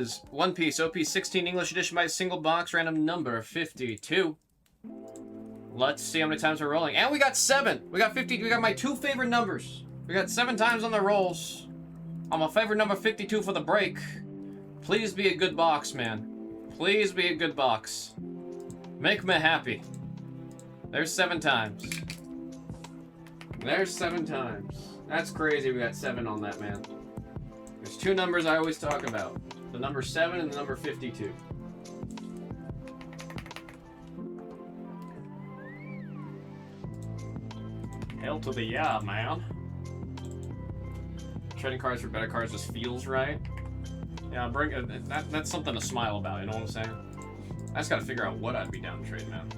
Is One Piece OP16 English edition by single box random number 52. Let's see how many times we're rolling. And we got 7. We got 50. We got my 2 favorite numbers. We got 7 times on the rolls. On my favorite number 52 for the break. Please be a good box, man. Please be a good box. Make me happy. There's 7 times. There's 7 times. That's crazy we got 7 on that, man. There's 2 numbers I always talk about. The number 7 and the number 52. Hell to the yeah, man. Trading cards for better cards just feels right. Yeah, bring that's something to smile about, you know what I'm saying? I just gotta figure out what I'd be down to trade, man.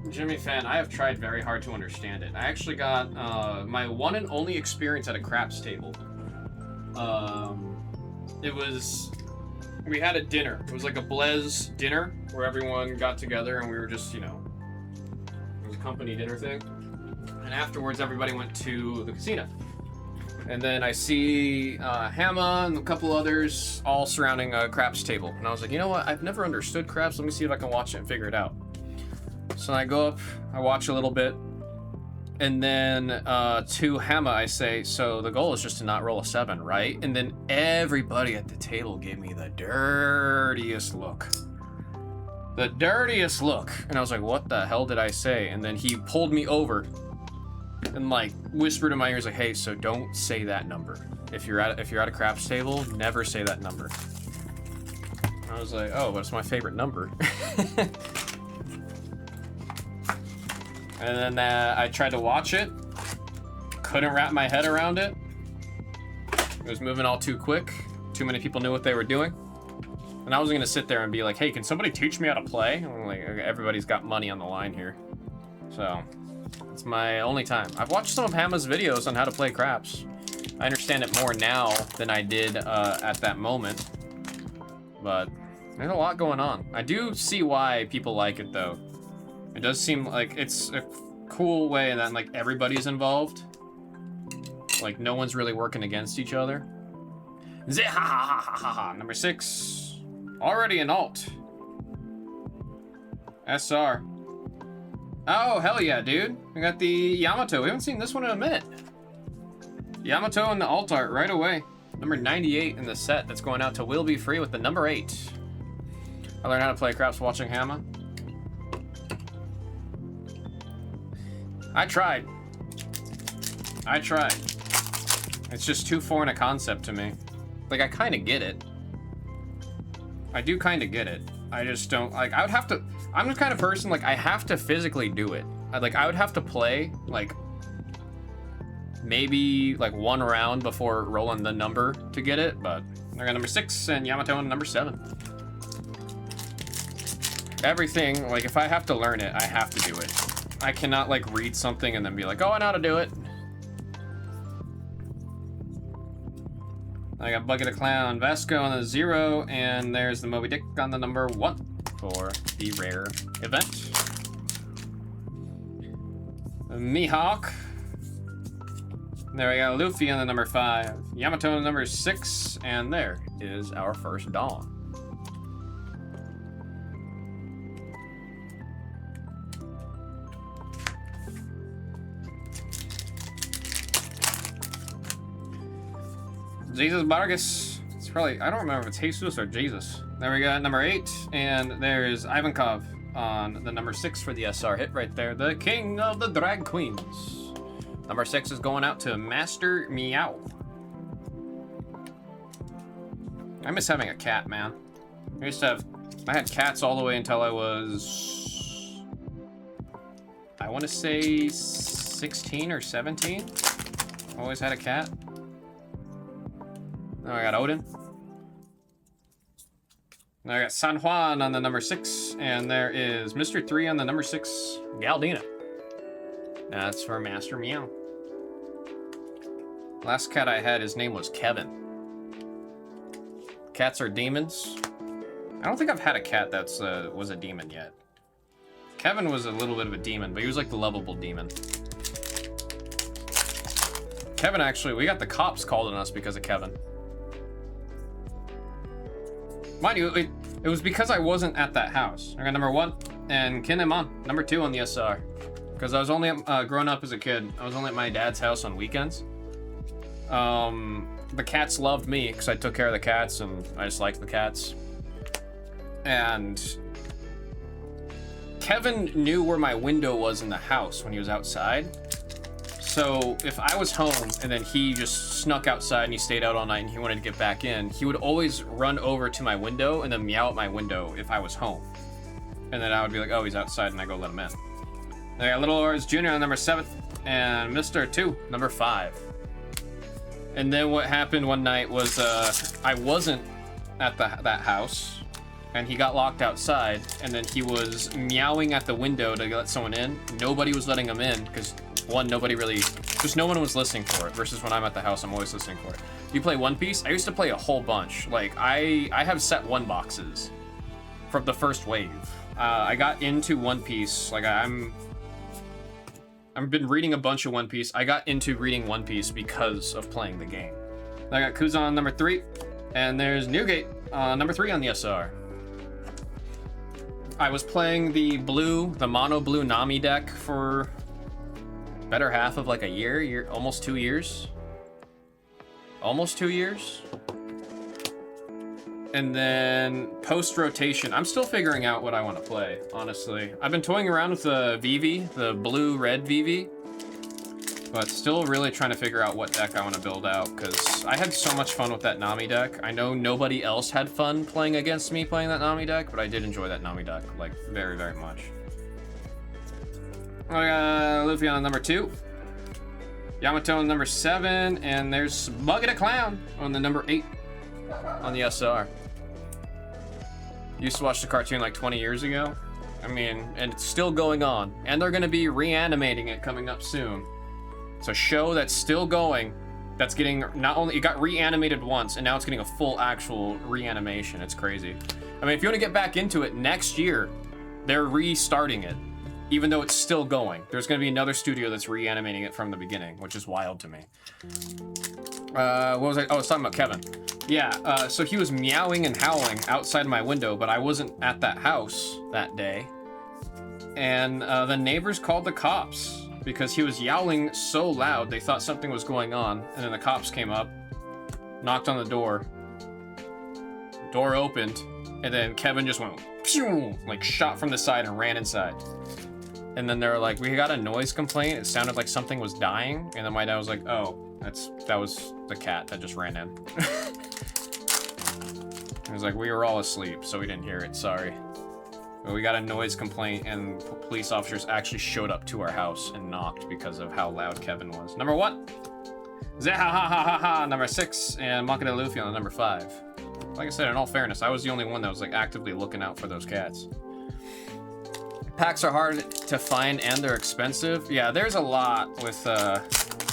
Jimmy fan, I have tried very hard to understand it. I actually got my one and only experience at a craps table. We had a dinner. It was like a Blaise dinner where everyone got together and we were just, you know, it was a company dinner thing. And afterwards, everybody went to the casino. And then I see Hamma and a couple others all surrounding a craps table. And I was like, you know what? I've never understood craps. Let me see if I can watch it and figure it out. So I go up, I watch a little bit. And then to Hamma, I say, so the goal is just to not roll a 7, right? And then everybody at the table gave me the dirtiest look. The dirtiest look. And I was like, what the hell did I say? And then he pulled me over and like whispered in my ears like, hey, so don't say that number. If you're at a craps table, never say that number. I was like, oh, but it's my favorite number. And then I tried to watch it. Couldn't wrap my head around it. It was moving all too quick. Too many people knew what they were doing. And I was gonna sit there and be like, hey, can somebody teach me how to play? And I'm like, okay, everybody's got money on the line here. So, it's my only time. I've watched some of Hamma's videos on how to play craps. I understand it more now than I did at that moment. But there's a lot going on. I do see why people like it though. It does seem like it's a cool way that like everybody's involved. Like no one's really working against each other. Number 6. Already an alt. SR. Oh, hell yeah, dude. We got the Yamato. We haven't seen this one in a minute. Yamato and the alt art right away. Number 98 in the set that's going out to Will Be Free with the number 8. I learned how to play craps watching Hamma. I tried. It's just too foreign a concept to me. Like, I kind of get it. I do kind of get it. I just don't, like, I would have to, I'm the kind of person, like, I have to physically do it. I would have to play, like, maybe, like, 1 round before rolling the number to get it, but I got number 6 and Yamato on number 7. Everything, like, if I have to learn it, I have to do it. I cannot like read something and then be like, oh, I know how to do it. I got Bucket of Clown, Vasco on the 0, and there's the Moby Dick on the number 1 for the rare event. Mihawk. There we got Luffy on the number 5, Yamato on the number 6, and there is our first Dawn. Jesus Vargas. It's probably, I don't remember if it's Jesus or Jesus. There we got number 8, and there's Ivankov on the number 6 for the SR hit right there. The king of the drag queens. Number 6 is going out to Master Meow. I miss having a cat, man. I had cats all the way until I was, I want to say 16 or 17. Always had a cat. Now I got Odin. Now I got San Juan on the number 6, and there is Mr. 3 on the number 6, Galdina. That's for Master Meow. Last cat I had, his name was Kevin. Cats are demons. I don't think I've had a cat that's was a demon yet. Kevin was a little bit of a demon, but he was like the lovable demon. Kevin, actually, we got the cops called on us because of Kevin. Mind you, it was because I wasn't at that house. I got number 1, and Kinemon, number 2 on the SR. Because I was only growing up as a kid, I was only at my dad's house on weekends. The cats loved me because I took care of the cats, and I just liked the cats. And Kevin knew where my window was in the house when he was outside. So if I was home and then he just snuck outside and he stayed out all night and he wanted to get back in, he would always run over to my window and then meow at my window if I was home. And then I would be like, oh, he's outside, and I go let him in. Then I got Little Lars Jr. on number 7 and Mr. 2, number 5. And then what happened one night was I wasn't at that house, and he got locked outside, and then he was meowing at the window to let someone in. Nobody was letting him in because, one, no one was listening for it, versus when I'm at the house, I'm always listening for it. You play One Piece? I used to play a whole bunch. Like, I have set 1 boxes from the first wave. I got into One Piece, like I've been reading a bunch of One Piece. I got into reading One Piece because of playing the game. I got Kuzan number 3, and there's Newgate number 3 on the SR. I was playing the mono blue Nami deck for better half of like a year, almost 2 years. Almost 2 years. And then post-rotation, I'm still figuring out what I want to play, honestly. I've been toying around with the VV, the blue-red VV, but still really trying to figure out what deck I want to build out, because I had so much fun with that Nami deck. I know nobody else had fun playing against me playing that Nami deck, but I did enjoy that Nami deck, like, very, very much. I got Luffy on number 2, Yamato on number 7, and there's Buggy the Clown on the number 8 on the SR. Used to watch the cartoon like 20 years ago. I mean, and it's still going on. And they're gonna be reanimating it coming up soon. It's a show that's still going, that's getting, not only, it got reanimated once, and now it's getting a full actual reanimation. It's crazy. I mean, if you want to get back into it, next year, they're restarting it. Even though it's still going. There's gonna be another studio that's reanimating it from the beginning, which is wild to me. What was I? Oh, I was talking about Kevin. Yeah, so he was meowing and howling outside my window, but I wasn't at that house that day. And the neighbors called the cops because he was yowling so loud they thought something was going on. And then the cops came up, knocked on the door opened, and then Kevin just went pew, like shot from the side and ran inside. And then they were like, we got a noise complaint. It sounded like something was dying. And then my dad was like, oh, that was the cat that just ran in. He was like, we were all asleep, so we didn't hear it, sorry. But we got a noise complaint, and police officers actually showed up to our house and knocked because of how loud Kevin was. Number 1, Zehahahaha, number 6, and Makata Luffy on the number 5. Like I said, in all fairness, I was the only one that was like actively looking out for those cats. Packs are hard to find and they're expensive. Yeah, there's a lot with, I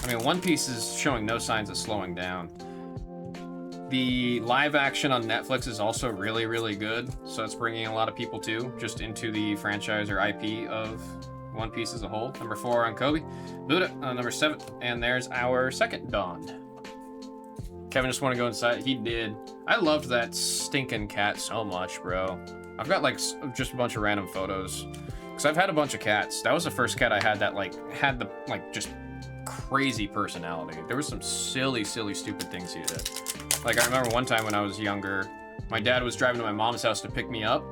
mean, One Piece is showing no signs of slowing down. The live action on Netflix is also really, really good. So it's bringing a lot of people too, just into the franchise or IP of One Piece as a whole. Number 4 on Kobe. Buddha on number 7. And there's our second Dawn. Kevin just want to go inside. He did. I loved that stinking cat so much, bro. I've got like just a bunch of random photos. Because I've had a bunch of cats. That was the first cat I had that had the just crazy personality. There was some silly, stupid things he did. Like I remember one time when I was younger, my dad was driving to my mom's house to pick me up,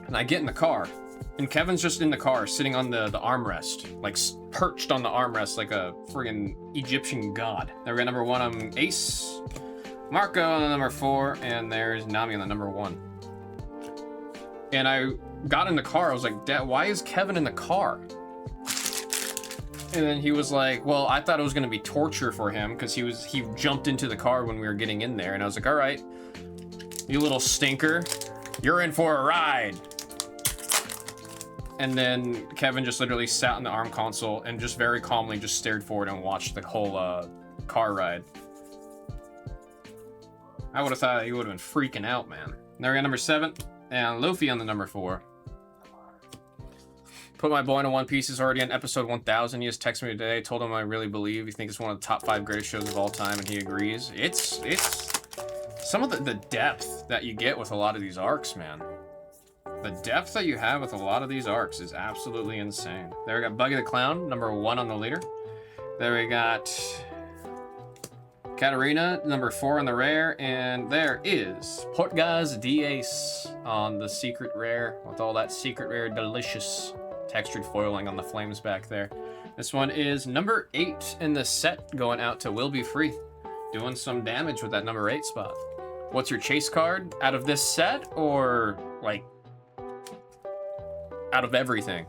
and I get in the car, and Kevin's just in the car sitting on the armrest, like perched on the armrest like a friggin' Egyptian god. Then we got number 1 on Ace, Marco on the number 4, and there's Nami on the number 1. And I got in the car, I was like, Dad, why is Kevin in the car? And then he was like, well, I thought it was gonna be torture for him because he jumped into the car when we were getting in there. And I was like, all right, you little stinker, you're in for a ride. And then Kevin just literally sat in the arm console and just very calmly just stared forward and watched the whole car ride. I would have thought he would have been freaking out, man. Now we got number 7 and Luffy on the number 4. Put my boy in One Piece is already on episode 1000. He just texted me today, told him I really believe he thinks it's one of the top 5 greatest shows of all time, and he agrees. It's Some of the depth that you get with a lot of these arcs, man. The depth that you have with a lot of these arcs is absolutely insane. There we got Buggy the Clown, number 1 on the leader. There we got Katarina, number 4 on the rare. And there is Portgaz D-Ace on the secret rare with all that secret rare delicious textured foiling on the flames back there. This one is number 8 in the set, going out to Will Be Free. Doing some damage with that number 8 spot. What's your chase card out of this set, or like out of everything?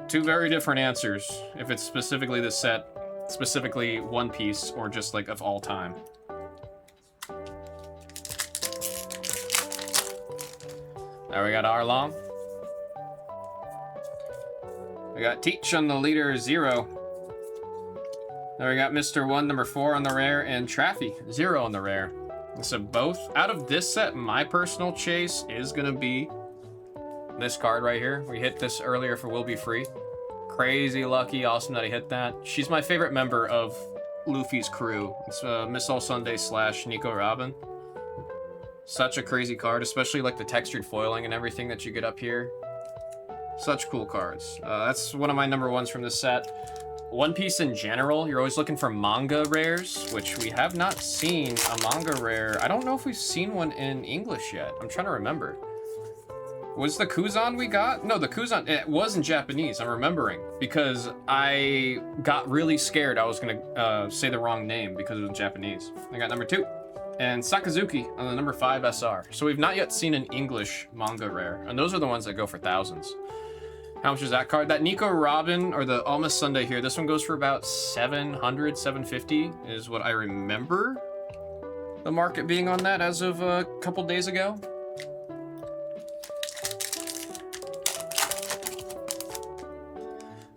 Two very different answers if it's specifically this set, specifically One Piece, or just like of all time. There we got Arlong. We got Teach on the leader, 0. There we got Mr. 1, number 4 on the rare, and Traffy, 0 on the rare. So both, out of this set, my personal chase is gonna be this card right here. We hit this earlier for Will Be Free. Crazy lucky, awesome that I hit that. She's my favorite member of Luffy's crew. It's Miss All Sunday / Nico Robin. Such a crazy card, especially like the textured foiling and everything that you get up here. Such cool cards. That's one of my number 1s from this set. One Piece in general, you're always looking for manga rares, which we have not seen a manga rare. I don't know if we've seen one in English yet. I'm trying to remember. Was the Kuzan we got? No, the Kuzan, it was in Japanese, I'm remembering, because I got really scared I was gonna say the wrong name because it was in Japanese. I got number 2. And Sakazuki on the number 5 SR. So we've not yet seen an English manga rare, and those are the ones that go for thousands. How much is that card? That Nico Robin, or the Almost Sunday here, this one goes for about 700, 750 is what I remember the market being on that as of a couple days ago.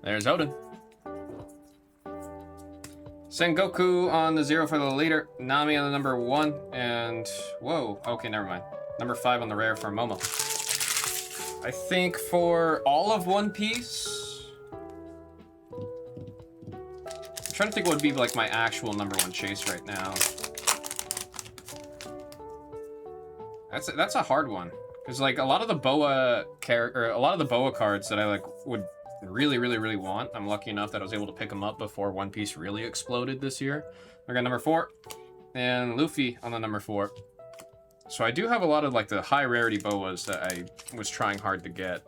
There's Odin. Sengoku on the 0 for the leader. Nami on the number 1. And, whoa, okay, never mind. Number 5 on the rare for Momo. I think for all of One Piece, I'm trying to think what would be like my actual number 1 chase right now. That's a hard one, because like a lot of the Boa cards that I like would really want. I'm lucky enough that I was able to pick them up before One Piece really exploded this year. I got number 4 and Luffy on the number 4. So I do have a lot of like the high rarity boas that I was trying hard to get.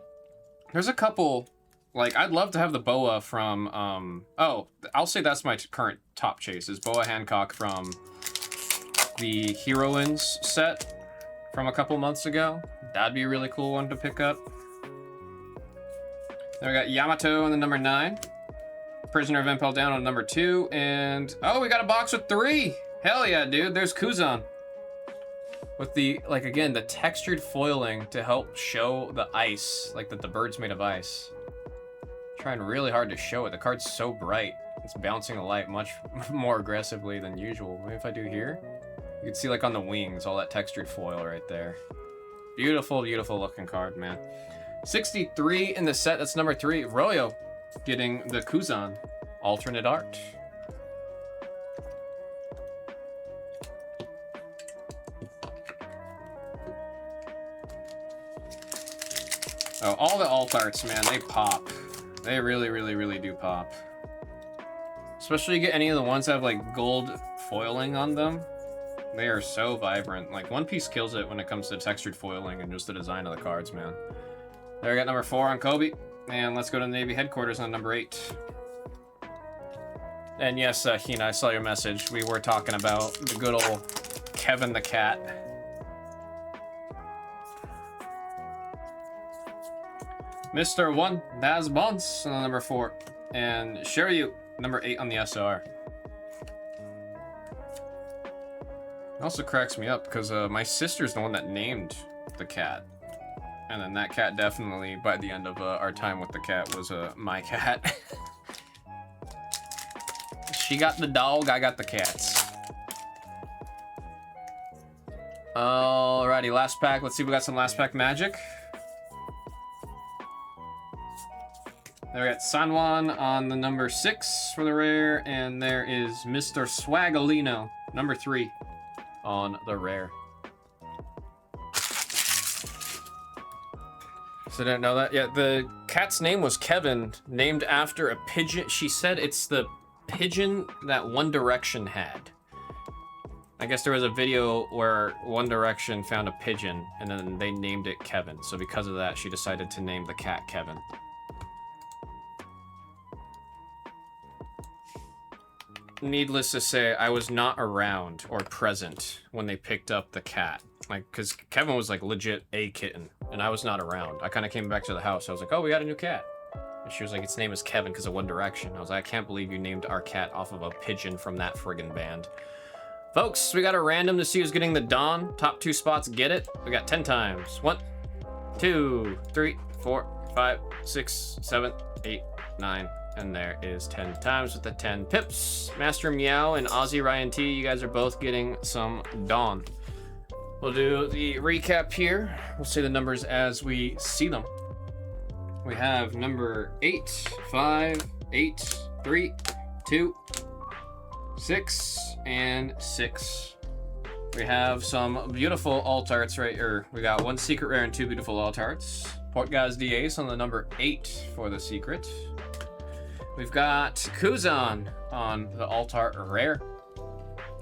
There's a couple, like I'd love to have the boa from, oh, I'll say that's my current top chase, is Boa Hancock from the Heroines set from a couple months ago. That'd be a really cool one to pick up. Then we got Yamato on the number 9. Prisoner of Impel Down on number 2. And, oh, we got a box with 3. Hell yeah, dude. There's Kuzan. With the, like, again, the textured foiling to help show the ice, like that the bird's made of ice. Trying really hard to show it. The card's so bright. It's bouncing the light much more aggressively than usual. Maybe if I do here, you can see like on the wings, all that textured foil right there. Beautiful, beautiful looking card, man. 63 in the set, that's number 3. Royo getting the Kuzan alternate art. Oh, all the alt arts, man, they pop. They really do pop. Especially you get any of the ones that have like gold foiling on them. They are so vibrant. Like One Piece kills it when it comes to textured foiling and just the design of the cards, man. There we got number 4 on Kobe. And let's go to the Navy headquarters on number 8. And yes, Hina, I saw your message. We were talking about the good old Kevin the Cat. Mr. 1, Naz Bonds on number 4. And Shiryu, number 8 on the SR. It also cracks me up because my sister's the one that named the cat. And then that cat definitely, by the end of our time with the cat, was my cat. She got the dog, I got the cats. Alrighty, last pack. Let's see if we got some last pack magic. There we got Sanwan on the number 6 for the rare, and there is Mr. Swagolino Number 3 on the rare. So I didn't know that. Yeah, the cat's name was Kevin, named after a pigeon. She said it's the pigeon that One Direction had. I guess there was a video where One Direction found a pigeon and then they named it Kevin. So because of that, she decided to name the cat Kevin. Needless to say, I was not around or present when they picked up the cat. Like, because Kevin was like legit a kitten and I was not around. I kind of came back to the house. I was like, oh, we got a new cat. And she was like, its name is Kevin because of One Direction. I was like, I can't believe you named our cat off of a pigeon from that friggin' band. Folks, we got a random to see who's getting the Dawn. Top 2 spots get it. We got 10 times. 1, 2, 3, 4, 5, 6, 7, 8, 9. And there is 10 times with the 10 pips. Master Meow and Aussie Ryan T, you guys are both getting some Dawn. We'll do the recap here. We'll say the numbers as we see them. We have number 8, 5, 8, 3, 2, 6, and 6. We have some beautiful alt arts right here. We got 1 secret rare and 2 beautiful alt arts. Portgaz the Ace on the number 8 for the secret. We've got Kuzan on the alt art rare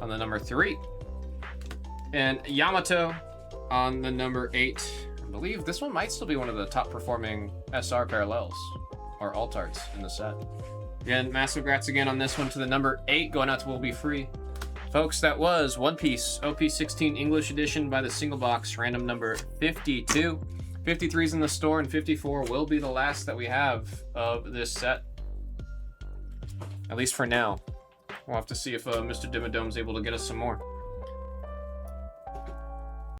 on the number 3. And Yamato on the number 8. I believe this one might still be one of the top performing SR parallels or alt arts in the set. Again, massive congrats again on this one to the number 8 going out to Will Be Free. Folks, that was One Piece OP16 English Edition by the Single Box, random number 52. 53's in the store and 54 will be the last that we have of this set. At least for now. We'll have to see if Mr. Dimmadome's able to get us some more.